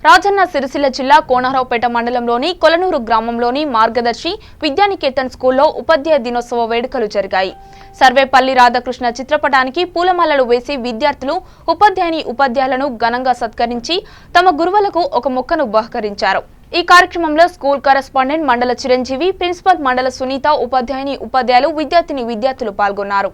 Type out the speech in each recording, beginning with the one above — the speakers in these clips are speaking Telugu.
రాజన్న సిరిసిల్ల జిల్లా కోనరావుపేట మండలంలోని కొలనూరు గ్రామంలోని మార్గదర్శి విద్యానికేతన్ స్కూల్లో ఉపాధ్యాయ దినోత్సవ వేడుకలు జరిగాయి. సర్వేపల్లి రాధాకృష్ణ చిత్రపటానికి పూలమాలలు వేసి విద్యార్థులు ఉపాధ్యాయులను ఘనంగా సత్కరించి తమ గురువులకు ఒక మొక్కను బహుకరించారు. ఈ కార్యక్రమంలో స్కూల్ కరెస్పాండెంట్ మండల చిరంజీవి, ప్రిన్సిపల్ మండల సునీత, ఉపాధ్యాయులు, విద్యార్థులు పాల్గొన్నారు.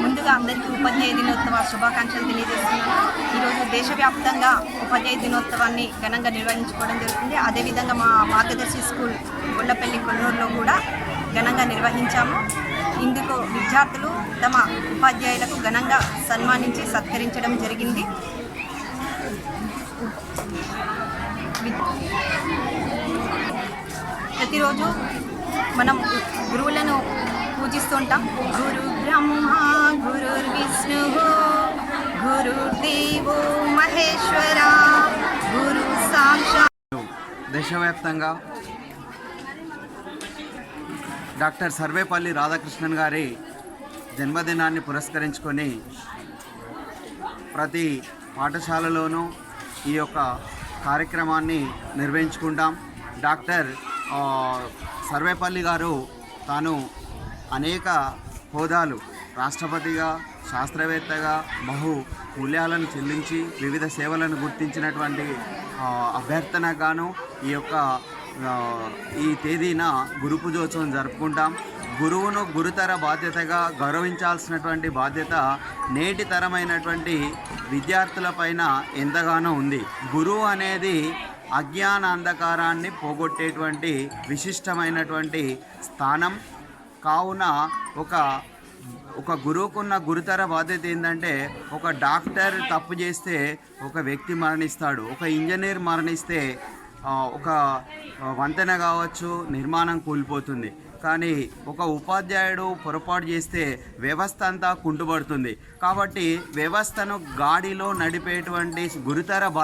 ముందుగా అందరికీ ఉపాధ్యాయ దినోత్సవ శుభాకాంక్షలు తెలియజేస్తున్నాను. ఈరోజు దేశవ్యాప్తంగా ఉపాధ్యాయ దినోత్సవాన్ని ఘనంగా నిర్వహించుకోవడం జరుగుతుంది. అదేవిధంగా మా మార్గదర్శి స్కూల్ గొల్లపల్లి కొల్లూరులో కూడా ఘనంగా నిర్వహించాము. ఇందుకు విద్యార్థులు తమ ఉపాధ్యాయులకు ఘనంగా సన్మానించి సత్కరించడం జరిగింది. ప్రతిరోజు మనం గురువులను పూజిస్తుంటాం. గురు బ్రహ్మ గురు విష్ణు గురుదేవో మహేశ్వర గురు సాక్షాత్. దేశవ్యాప్తంగా డాక్టర్ సర్వేపల్లి రాధాకృష్ణన్ గారి జన్మదినాన్ని పురస్కరించుకొని ప్రతి పాఠశాలలోనూ ఈ యొక్క కార్యక్రమాన్ని నిర్వహించుకుంటాం. డాక్టర్ సర్వేపల్లి గారు తాను అనేక హోదాలు, రాష్ట్రపతిగా, శాస్త్రవేత్తగా మూల్యాలను చెల్లించి వివిధ సేవలను గుర్తించినటువంటి అభ్యర్థనగాను ఈ తేదీన గురు పూజోత్సవం జరుపుకుంటాం. గురువును గురుతర బాధ్యతగా గౌరవించాల్సినటువంటి బాధ్యత నేటి తరమైనటువంటి విద్యార్థులపైన ఎంతగానో ఉంది. గురువు అనేది అజ్ఞాన అంధకారాన్ని పోగొట్టేటువంటి విశిష్టమైనటువంటి స్థానం. కావున ఒక గురువుకున్న గురుతర బాధ్యత ఏంటంటే, ఒక డాక్టర్ తప్పు చేస్తే ఒక వ్యక్తి మరణిస్తాడు, ఒక ఇంజనీర్ మరణిస్తే ఒక వంతెన కావచ్చు, నిర్మాణం కూలిపోతుంది. కానీ ఒక ఉపాధ్యాయుడు పొరపాటు చేస్తే వ్యవస్థ అంతా కుంటుపడుతుంది. కాబట్టి వ్యవస్థను గాడిలో నడిపేటువంటి గురుతర